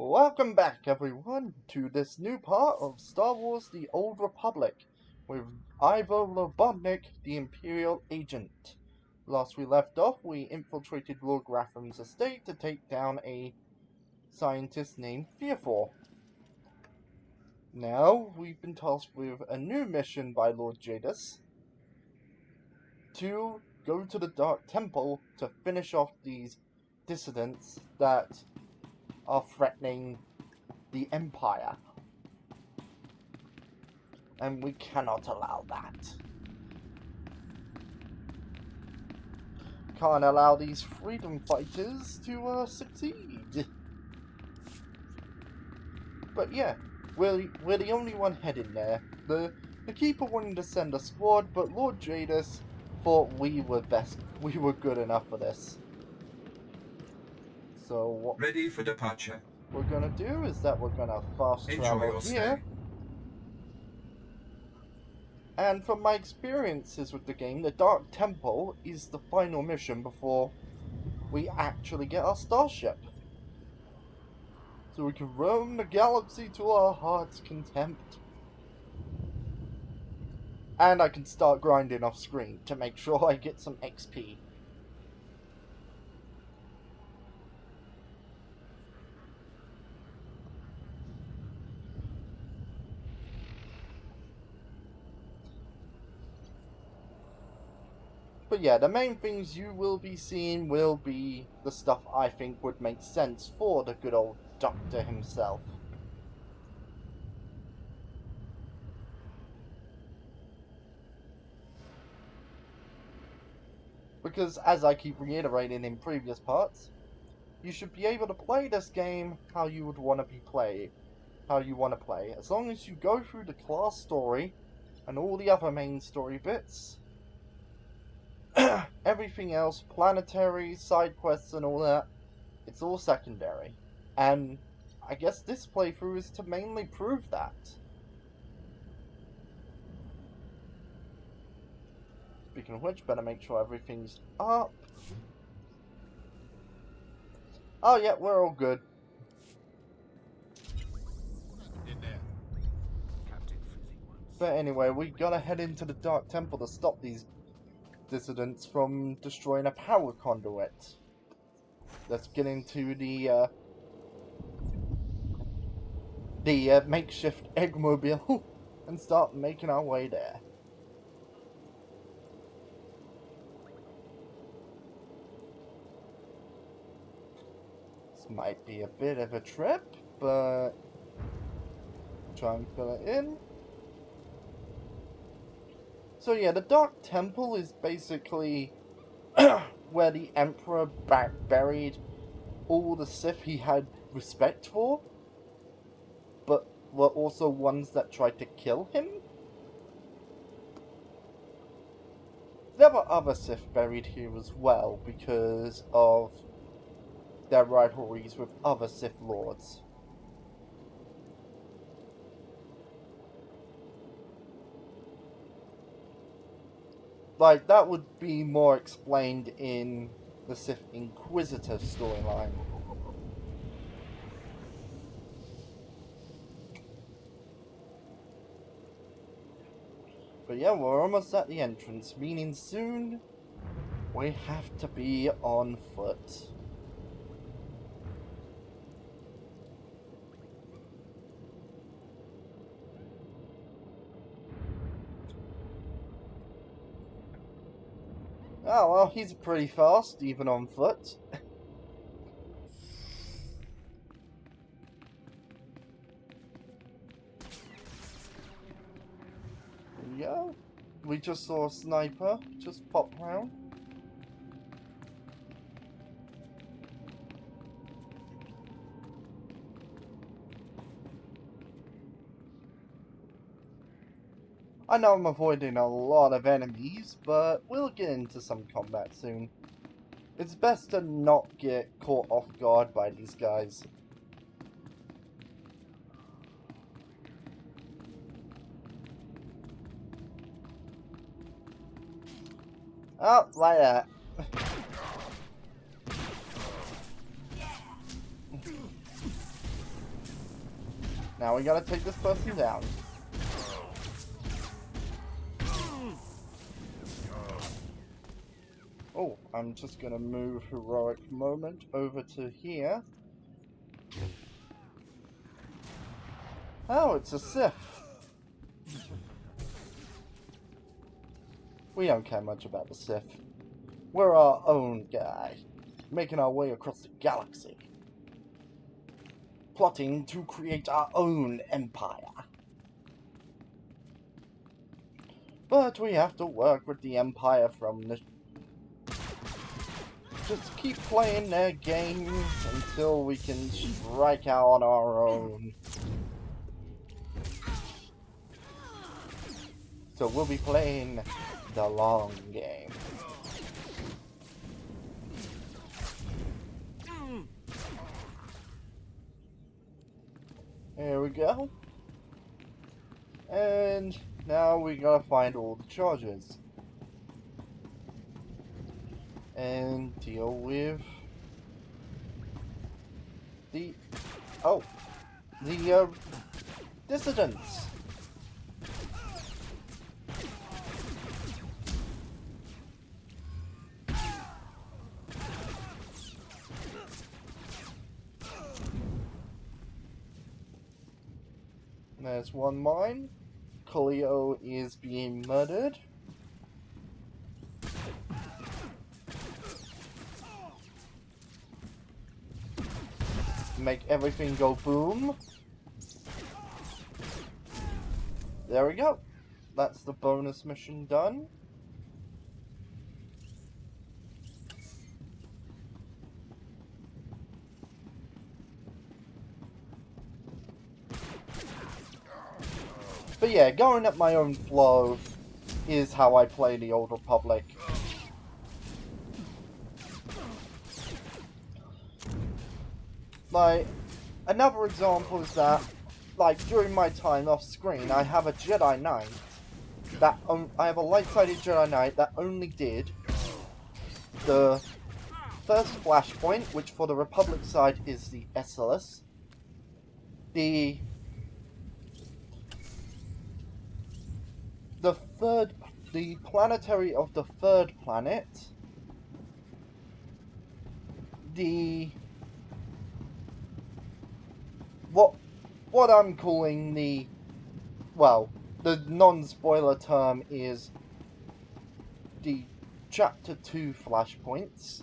Welcome back, everyone, to this new part of Star Wars The Old Republic with Ivo Lobotnik, the Imperial Agent. Last we left off, we infiltrated Lord Grafham's estate to take down a scientist named Swtor. Now, we've been tasked with a new mission by Lord Jadis to go to the Dark Temple to finish off these dissidents that are threatening the Empire. And we cannot allow that. Can't allow these freedom fighters to succeed. But yeah, we're the only one heading there. The Keeper wanted to send a squad, but Lord Jadis thought we were good enough for this. So what Ready for departure. we're gonna do is that we're gonna fast Enjoy travel your here. stay. And from my experiences with the game, the Dark Temple is the final mission before we actually get our starship. So we can roam the galaxy to our heart's content. And I can start grinding off screen to make sure I get some XP. But yeah, the main things you will be seeing will be the stuff I think would make sense for the good old Doctor himself. Because, as I keep reiterating in previous parts, you should be able to play this game how you would want to play. As long as you go through the class story and all the other main story bits, everything else, planetary, side quests and all that, it's all secondary. And I guess this playthrough is to mainly prove that. Speaking of which, better make sure everything's up. Oh yeah, we're all good. But anyway, we gotta head into the Dark Temple to stop these dissidents from destroying a power conduit. Let's get into the makeshift eggmobile and start making our way there. This might be a bit of a trip, but try and fill it in. So yeah, the Dark Temple is basically where the Emperor buried all the Sith he had respect for, but were also ones that tried to kill him. There were other Sith buried here as well because of their rivalries with other Sith Lords. Like, that would be more explained in the Sith Inquisitor storyline. But yeah, we're almost at the entrance, meaning soon we have to be on foot. Oh well, he's pretty fast, even on foot. Yeah, we just saw a sniper just pop round. I know I'm avoiding a lot of enemies, but we'll get into some combat soon. It's best to not get caught off guard by these guys. Oh, like that. Now we gotta take this person down. Oh, I'm just gonna move Heroic Moment over to here. Oh, it's a Sith. We don't care much about the Sith. We're our own guy, making our way across the galaxy, plotting to create our own empire. But we have to work with the Empire from the... Just keep playing their games until we can strike out on our own. So we'll be playing the long game. There we go. And now we gotta find all the charges. And deal with the... Oh! The, dissidents! There's one mine. Cleo is being murdered. Make everything go boom. There we go. That's the bonus mission done. But yeah, going at my own flow is how I play the Old Republic. Like, another example is that, like, during my time off screen, I have a Jedi Knight that, I have a light-sided Jedi Knight that only did the first flashpoint, which for the Republic side is the Essalus, the planetary of the third planet, what I'm calling the, well, the non-spoiler term is the Chapter 2 flashpoints.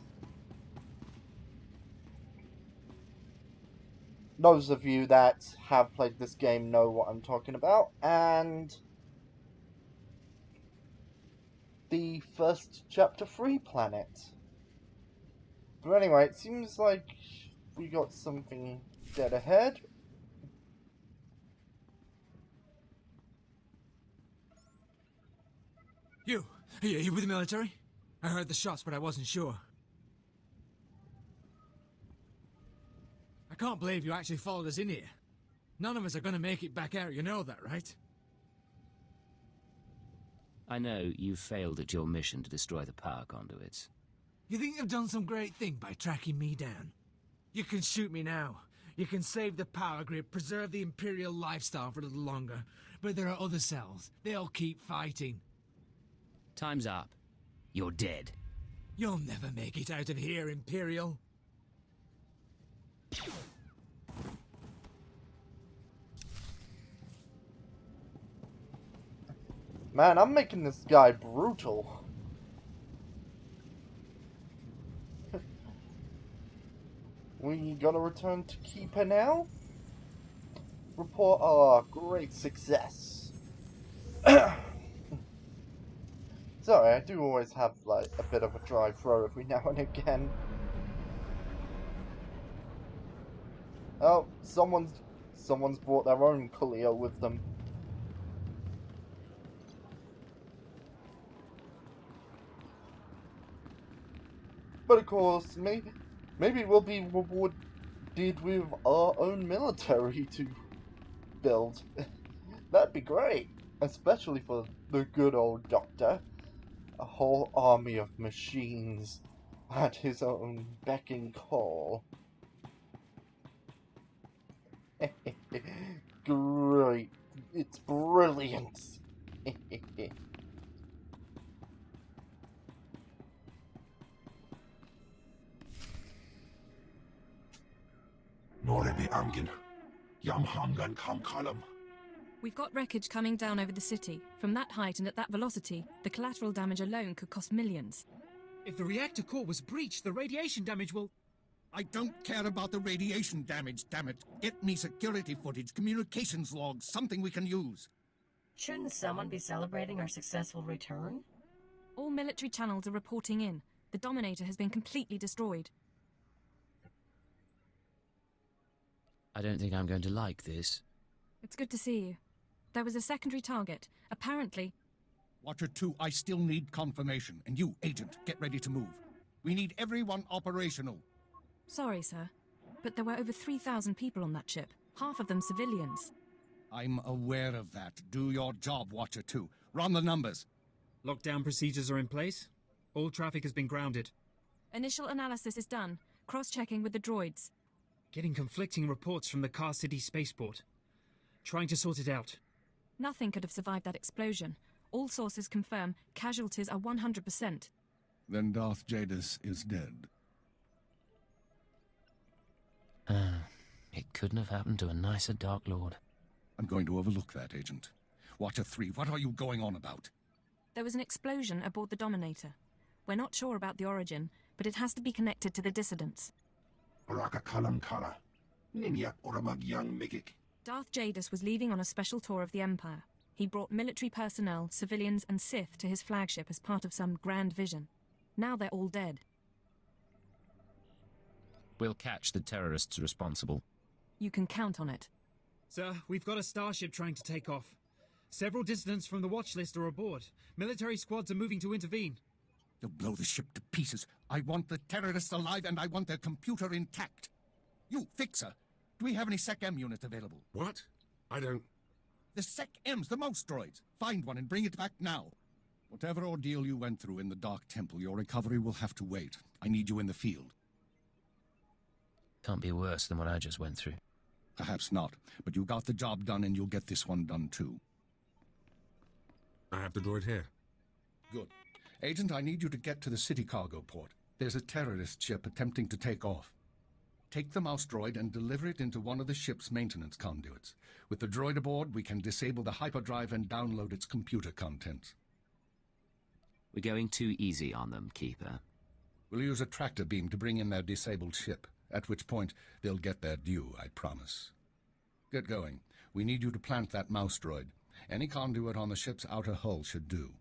Those of you that have played this game know what I'm talking about, and the first Chapter 3 planet. But anyway, it seems like we got something dead ahead. You with the military? I heard the shots, but I wasn't sure. I can't believe you actually followed us in here. None of us are gonna make it back out, you know that, right? I know you failed at your mission to destroy the power conduits. You think you've done some great thing by tracking me down? You can shoot me now. You can save the power grid, preserve the Imperial lifestyle for a little longer. But there are other cells. They'll keep fighting. Time's up. You're dead. You'll never make it out of here, Imperial. Man, I'm making this guy brutal. We gotta return to Keeper now? Report our great success. Sorry, I do always have, like, a bit of a dry throat every now and again. Oh, someone's brought their own Coolio with them. But of course, maybe we'll be rewarded with our own military to build. That'd be great, especially for the good old Doctor. A whole army of machines at his own beck and call. It's brilliant. Norebi Angin. Yamhangan Kamkalam. We've got wreckage coming down over the city. From that height and at that velocity, the collateral damage alone could cost millions. If the reactor core was breached, the radiation damage will... I don't care about the radiation damage, damn it. Get me security footage, communications logs, something we can use. Shouldn't someone be celebrating our successful return? All military channels are reporting in. The Dominator has been completely destroyed. I don't think I'm going to like this. It's good to see you. There was a secondary target. Apparently... Watcher 2, I still need confirmation. And you, Agent, get ready to move. We need everyone operational. Sorry, sir. But there were over 3,000 people on that ship. Half of them civilians. I'm aware of that. Do your job, Watcher 2. Run the numbers. Lockdown procedures are in place. All traffic has been grounded. Initial analysis is done. Cross-checking with the droids. Getting conflicting reports from the Kass City spaceport. Trying to sort it out. Nothing could have survived that explosion. All sources confirm casualties are 100%. Then Darth Jadis is dead. It couldn't have happened to a nicer Dark Lord. I'm going to overlook that, Agent. Watcher 3, what are you going on about? There was an explosion aboard the Dominator. We're not sure about the origin, but it has to be connected to the dissidents. Baraka Kalankara. Ninyak Oramagyang Mikik. Darth Jadis was leaving on a special tour of the Empire. He brought military personnel, civilians and Sith to his flagship as part of some grand vision. Now they're all dead. We'll catch the terrorists responsible. You can count on it. Sir, we've got a starship trying to take off. Several dissidents from the watch list are aboard. Military squads are moving to intervene. You'll blow the ship to pieces. I want the terrorists alive and I want their computer intact. You, Fixer, do we have any Sec-M units available? What? I don't... The Sec-Ms, the mouse droids. Find one and bring it back now. Whatever ordeal you went through in the Dark Temple, your recovery will have to wait. I need you in the field. Can't be worse than what I just went through. Perhaps not, but you got the job done and you'll get this one done too. I have the droid here. Good. Agent, I need you to get to the city cargo port. There's a terrorist ship attempting to take off. Take the mouse droid and deliver it into one of the ship's maintenance conduits. With the droid aboard, we can disable the hyperdrive and download its computer contents. We're going too easy on them, Keeper. We'll use a tractor beam to bring in their disabled ship, at which point they'll get their due, I promise. Get going. We need you to plant that mouse droid. Any conduit on the ship's outer hull should do.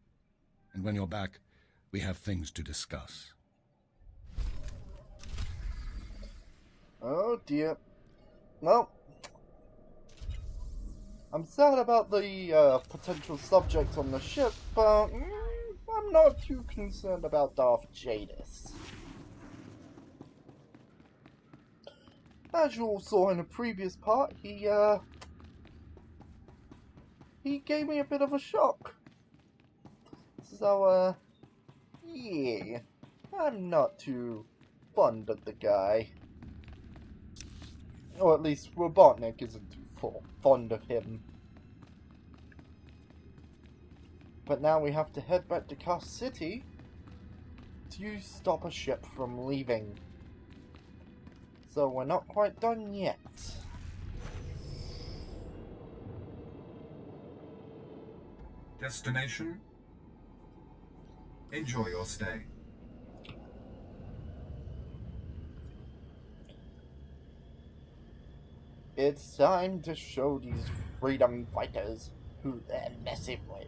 And when you're back, we have things to discuss. Oh dear. Well, I'm sad about the potential subject on the ship, but I'm not too concerned about Darth Jadis. As you all saw in a previous part, he gave me a bit of a shock. So, yeah, I'm not too fond of the guy. Or at least Robotnik isn't too fond of him. But now we have to head back to Kass City to stop a ship from leaving. So we're not quite done yet. Destination? Enjoy your stay. It's time to show these freedom fighters who they're messing with.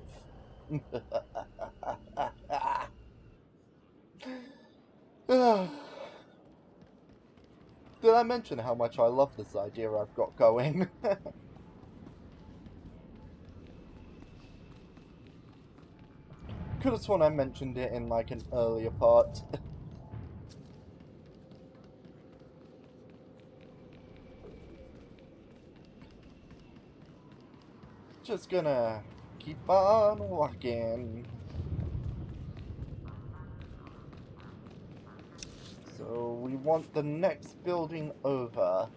Did I mention how much I love this idea I've got going? Could have sworn I mentioned it in like an earlier part. Just gonna keep on walking. So we want the next building over.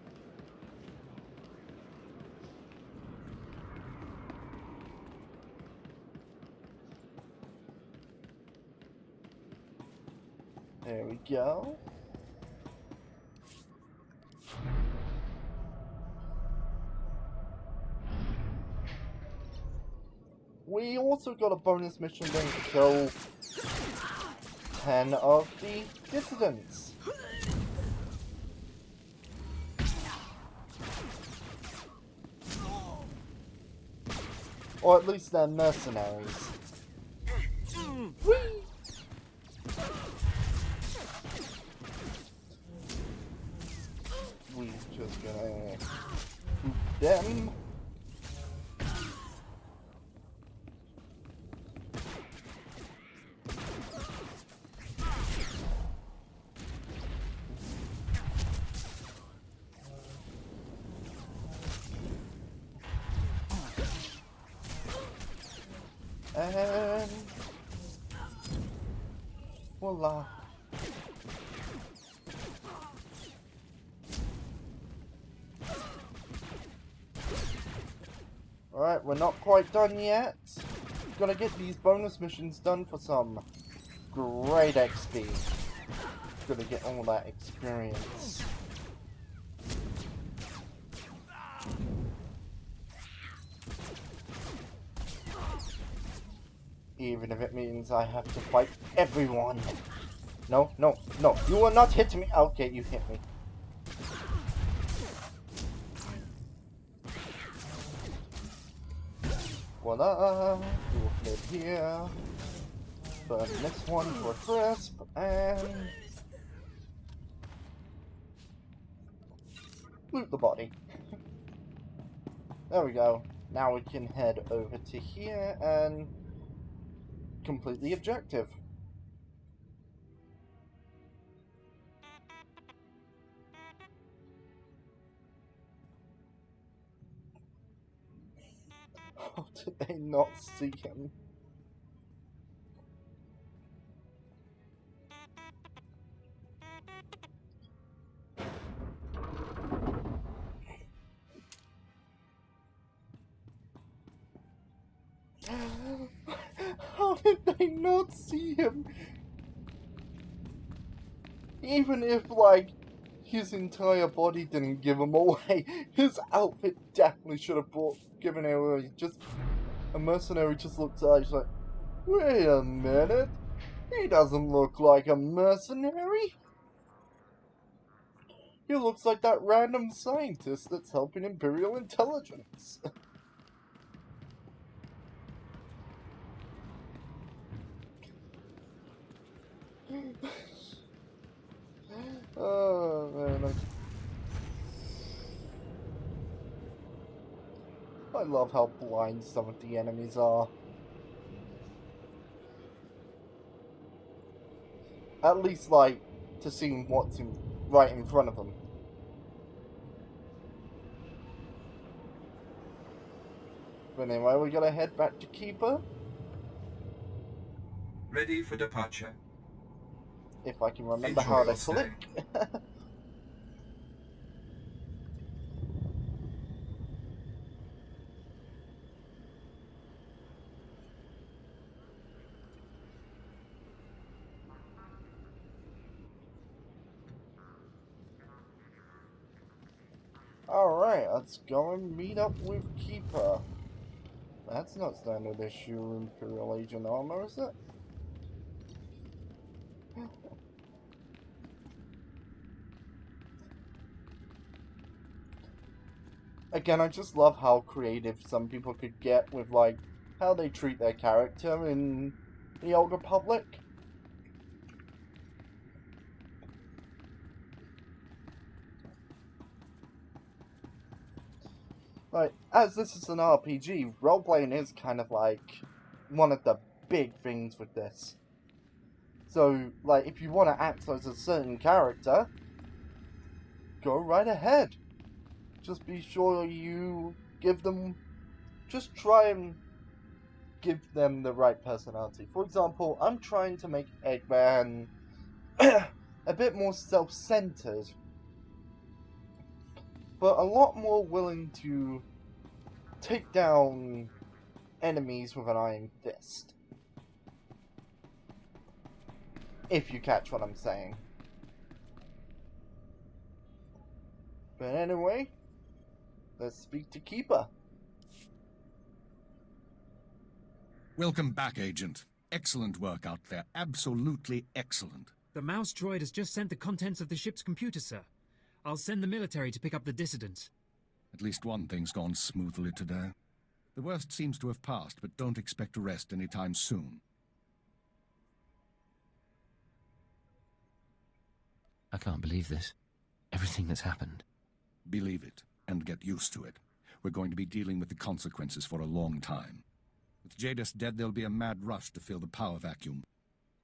There we go. We also got a bonus mission going to kill 10 of the dissidents. Or at least they're mercenaries. Whee! We just gonna shoot them. And voila. Alright, we're not quite done yet. Gotta get these bonus missions done for some great XP. Gotta get all that experience. Even if it means I have to fight everyone. No, no, no. You will not hit me. Okay, you hit me. Voila. We'll flip here. Burn this one for crisp. And loot the body. There we go. Now we can head over to here and complete the objective. How did they not see him? How did they not see him? Even if, like, his entire body didn't give him away, his outfit definitely should have given him away. Just a mercenary just looks at he's like, wait a minute, he doesn't look like a mercenary. He looks like that random scientist that's helping Imperial intelligence. Oh man, I love how blind some of the enemies are. At least, like, to see what's right in front of them. But anyway, we gotta head back to Keeper. Ready for departure. If I can remember Enjoy how to your stay. click. Alright, let's go and meet up with Keeper. That's not standard issue Imperial Agent armor, is it? Again, I just love how creative some people could get with, like, how they treat their character in the Old Republic. Like, as this is an RPG, roleplaying is kind of like one of the big things with this. So, like, if you want to act as a certain character, go right ahead. Just be sure you give them, just try and give them the right personality. For example, I'm trying to make Eggman a bit more self-centered, but a lot more willing to take down enemies with an iron fist. If you catch what I'm saying. But anyway, let's speak to Keeper. Welcome back, Agent. Excellent work out there. Absolutely excellent. The mouse droid has just sent the contents of the ship's computer, sir. I'll send the military to pick up the dissidents. At least one thing's gone smoothly today. The worst seems to have passed, but don't expect to rest anytime soon. I can't believe this. Everything that's happened. Believe it, and get used to it. We're going to be dealing with the consequences for a long time. With Jadis dead, there'll be a mad rush to fill the power vacuum.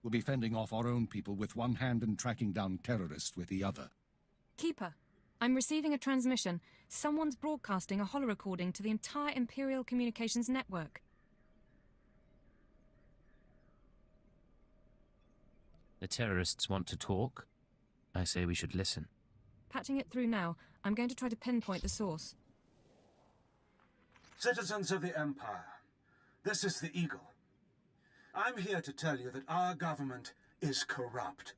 We'll be fending off our own people with one hand and tracking down terrorists with the other. Keeper, I'm receiving a transmission. Someone's broadcasting a holo-recording to the entire Imperial Communications network. The terrorists want to talk? I say we should listen. Patching it through now. I'm going to try to pinpoint the source. Citizens of the Empire, this is the Eagle. I'm here to tell you that our government is corrupt.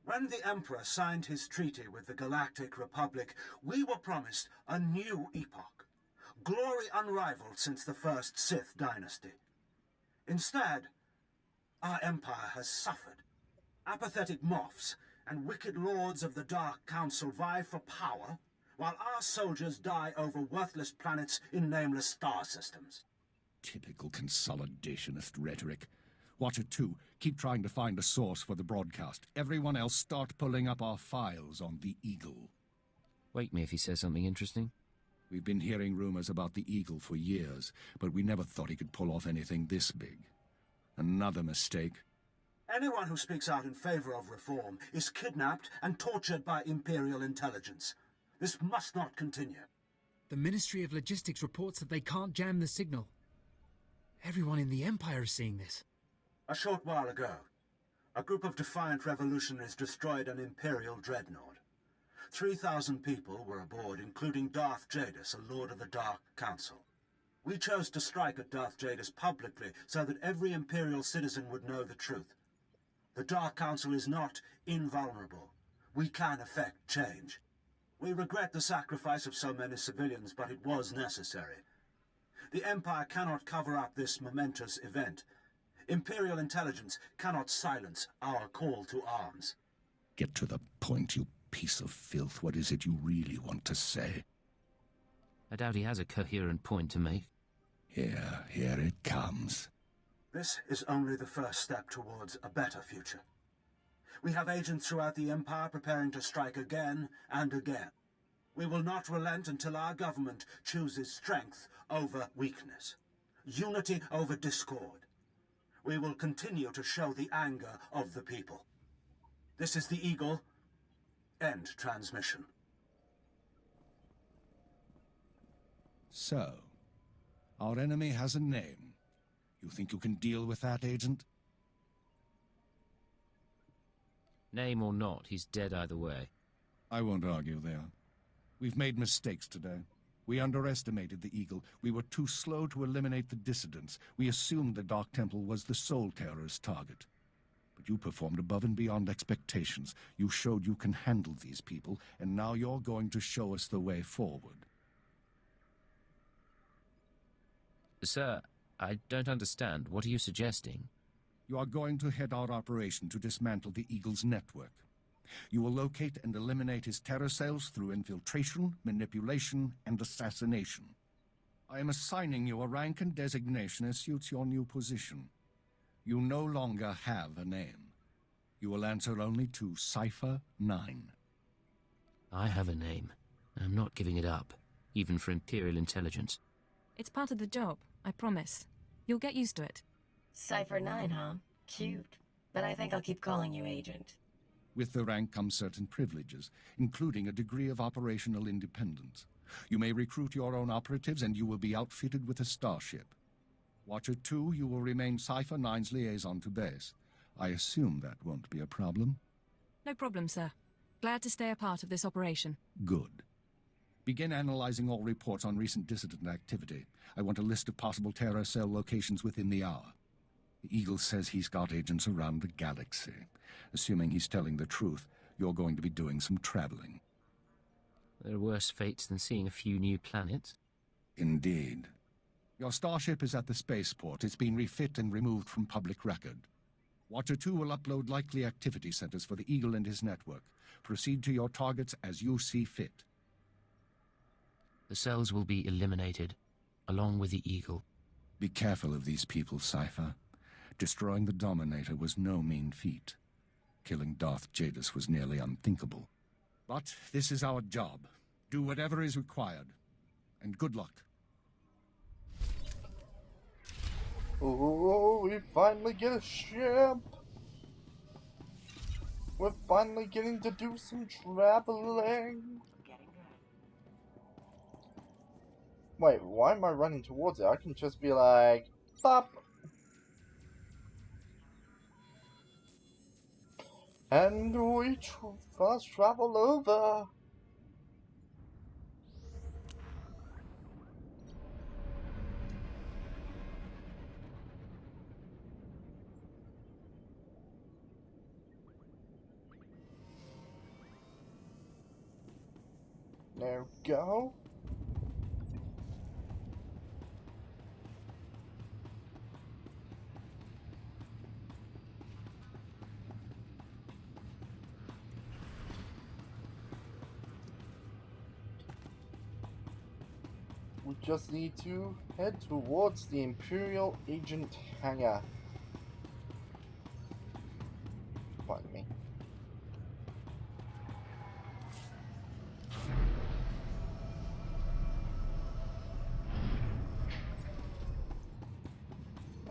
When the Emperor signed his treaty with the Galactic Republic, we were promised a new epoch. Glory unrivaled since the first Sith dynasty. Instead, our Empire has suffered. Apathetic moffs and wicked lords of the Dark Council vie for power, while our soldiers die over worthless planets in nameless star systems. Typical consolidationist rhetoric. Watcher 2, keep trying to find a source for the broadcast. Everyone else start pulling up our files on the Eagle. Wake me if he says something interesting. We've been hearing rumors about the Eagle for years, but we never thought he could pull off anything this big. Another mistake. Anyone who speaks out in favor of reform is kidnapped and tortured by Imperial intelligence. This must not continue. The Ministry of Logistics reports that they can't jam the signal. Everyone in the Empire is seeing this. A short while ago, a group of defiant revolutionaries destroyed an Imperial dreadnought. 3,000 people were aboard, including Darth Jadis, a Lord of the Dark Council. We chose to strike at Darth Jadis publicly so that every Imperial citizen would know the truth. The Dark Council is not invulnerable. We can effect change. We regret the sacrifice of so many civilians, but it was necessary. The Empire cannot cover up this momentous event. Imperial intelligence cannot silence our call to arms. Get to the point, you piece of filth. What is it you really want to say? I doubt he has a coherent point to make. Here it comes. This is only the first step towards a better future. We have agents throughout the Empire preparing to strike again and again. We will not relent until our government chooses strength over weakness, unity over discord. We will continue to show the anger of the people. This is the Eagle. End transmission. So, our enemy has a name. You think you can deal with that, Agent? Name or not, he's dead either way. I won't argue there. We've made mistakes today. We underestimated the Eagle. We were too slow to eliminate the dissidents. We assumed the Dark Temple was the sole terrorist target. But you performed above and beyond expectations. You showed you can handle these people, and now you're going to show us the way forward. Sir, I don't understand. What are you suggesting? You are going to head our operation to dismantle the Eagle's network. You will locate and eliminate his terror cells through infiltration, manipulation, and assassination. I am assigning you a rank and designation as suits your new position. You no longer have a name. You will answer only to Cipher 9. I have a name. I'm not giving it up, even for Imperial intelligence. It's part of the job, I promise. You'll get used to it. Cipher 9, huh? Cute. But I think I'll keep calling you Agent. With the rank comes certain privileges, including a degree of operational independence. You may recruit your own operatives, and you will be outfitted with a starship. Watcher 2, you will remain Cipher 9's liaison to base. I assume that won't be a problem? No problem, sir. Glad to stay a part of this operation. Good. Begin analyzing all reports on recent dissident activity. I want a list of possible terror cell locations within the hour. The Eagle says he's got agents around the galaxy. Assuming he's telling the truth, you're going to be doing some traveling. There are worse fates than seeing a few new planets. Indeed. Your starship is at the spaceport. It's been refit and removed from public record. Watcher 2 will upload likely activity centers for the Eagle and his network. Proceed to your targets as you see fit. The cells will be eliminated, along with the Eagle. Be careful of these people, Cypher. Destroying the Dominator was no mean feat. Killing Darth Jadis was nearly unthinkable. But this is our job. Do whatever is required. And good luck. Oh, we finally get a ship! We're finally getting to do some traveling! Wait, why am I running towards it? I can just be like, stop! And we fast travel over! There we go. We just need to head towards the Imperial Agent hangar. Pardon me.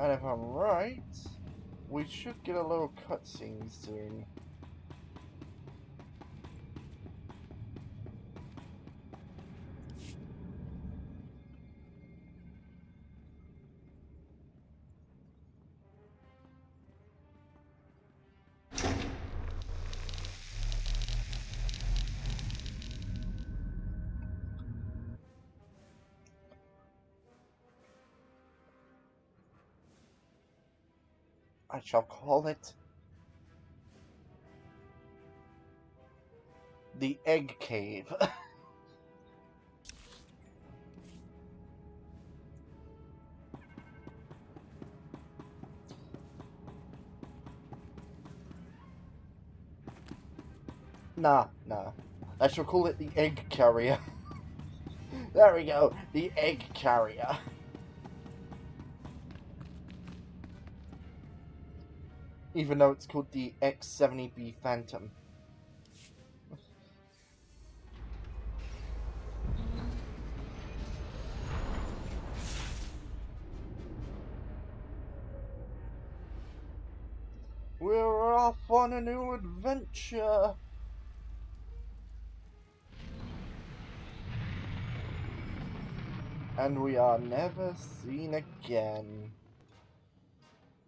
And if I'm right, we should get a little cutscene soon. I shall call it the Egg Cave. Nah. I shall call it the Egg Carrier. There we go, the Egg Carrier. Even though it's called the X-70B Phantom. We're off on a new adventure! And we are never seen again.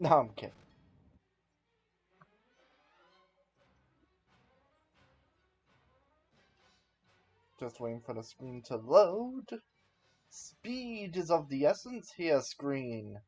No, I'm kidding. Just waiting for the screen to load. Speed is of the essence here, screen.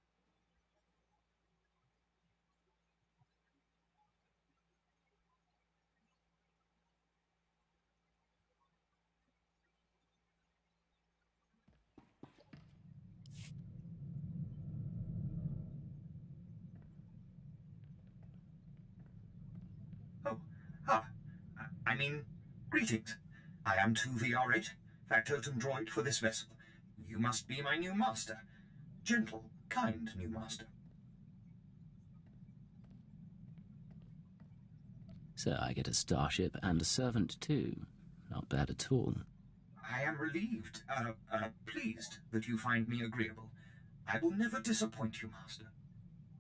Greetings. I am 2VR8, factotum droid for this vessel. You must be my new master. Gentle, kind new master. So I get a starship and a servant too. Not bad at all. I am relieved, pleased that you find me agreeable. I will never disappoint you, master.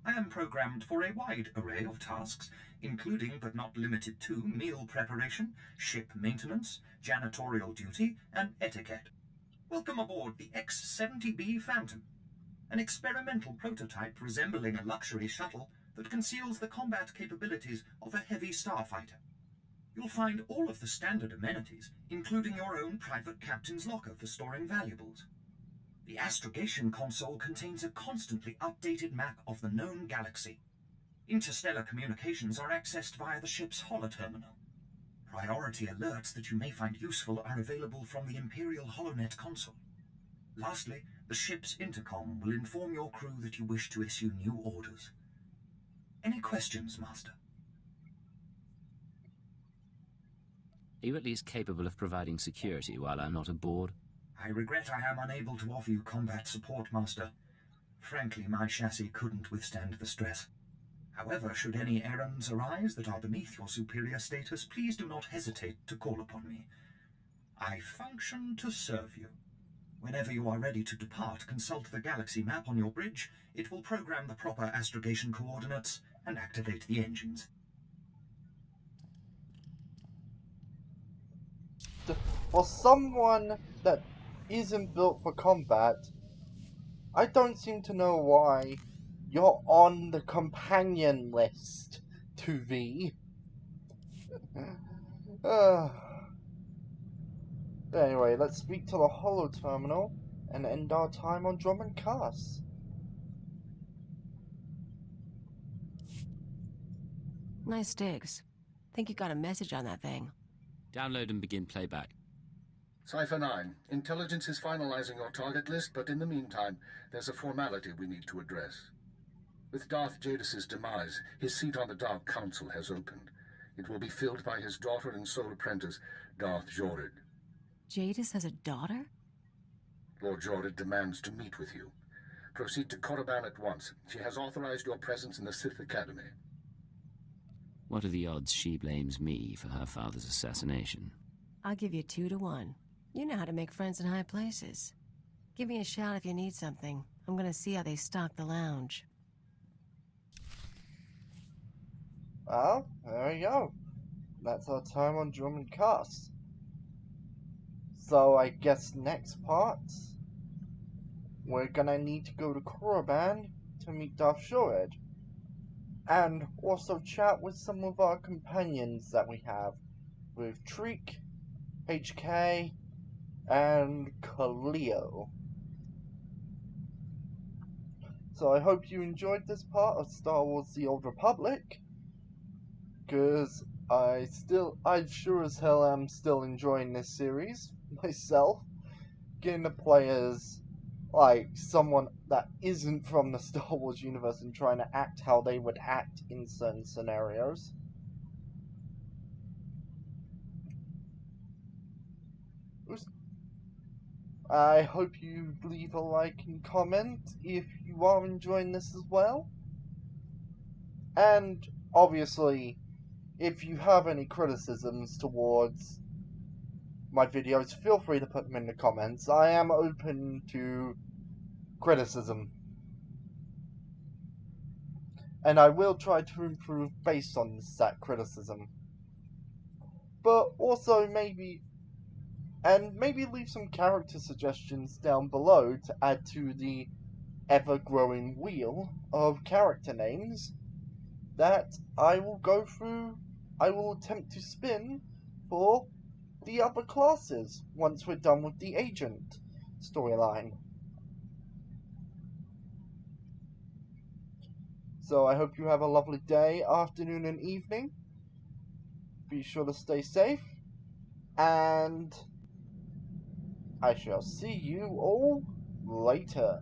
I am programmed for a wide array of tasks, including but not limited to meal preparation, ship maintenance, janitorial duty, and etiquette. Welcome aboard the X-70B Phantom, an experimental prototype resembling a luxury shuttle that conceals the combat capabilities of a heavy starfighter. You'll find all of the standard amenities, including your own private captain's locker for storing valuables. The astrogation console contains a constantly updated map of the known galaxy. Interstellar communications are accessed via the ship's holoterminal. Priority alerts that you may find useful are available from the Imperial HoloNet console. Lastly, the ship's intercom will inform your crew that you wish to issue new orders. Any questions, Master? Are you at least capable of providing security while I'm not aboard? I regret I am unable to offer you combat support, Master. Frankly, my chassis couldn't withstand the stress. However, should any errands arise that are beneath your superior status, please do not hesitate to call upon me. I function to serve you. Whenever you are ready to depart, consult the galaxy map on your bridge. It will program the proper astrogation coordinates and activate the engines. For someone that isn't built for combat, I don't seem to know why you're on the companion list to V. Anyway, let's speak to the holo terminal and end our time on Dromand Kass. Nice digs. Think you got a message on that thing. Download and begin playback. Cypher 9, intelligence is finalizing your target list, but in the meantime, there's a formality we need to address. With Darth Jadis' demise, his seat on the Dark Council has opened. It will be filled by his daughter and sole apprentice, Darth Jorid. Jadis has a daughter? Lord Jorid demands to meet with you. Proceed to Korriban at once. She has authorized your presence in the Sith Academy. What are the odds she blames me for her father's assassination? I'll give you 2 to 1. You know how to make friends in high places. Give me a shout if you need something. I'm gonna see how they stock the lounge. Well, there we go. That's our time on Dromand Kass. So I guess next part, we're gonna need to go to Korriban to meet Darth Jorid. And also chat with some of our companions that we have. With Treek, HK, and Cleo. So I hope you enjoyed this part of Star Wars The Old Republic. Because I sure as hell am still enjoying this series myself. Getting to play as like someone that isn't from the Star Wars universe and trying to act how they would act in certain scenarios. I hope you leave a like and comment if you are enjoying this as well. And obviously, if you have any criticisms towards my videos, feel free to put them in the comments. I am open to criticism. And I will try to improve based on that criticism. But also maybe leave some character suggestions down below to add to the ever-growing wheel of character names that I will go through, I will attempt to spin for the other classes once we're done with the agent storyline. So I hope you have a lovely day, afternoon, and evening. Be sure to stay safe, and I shall see you all later.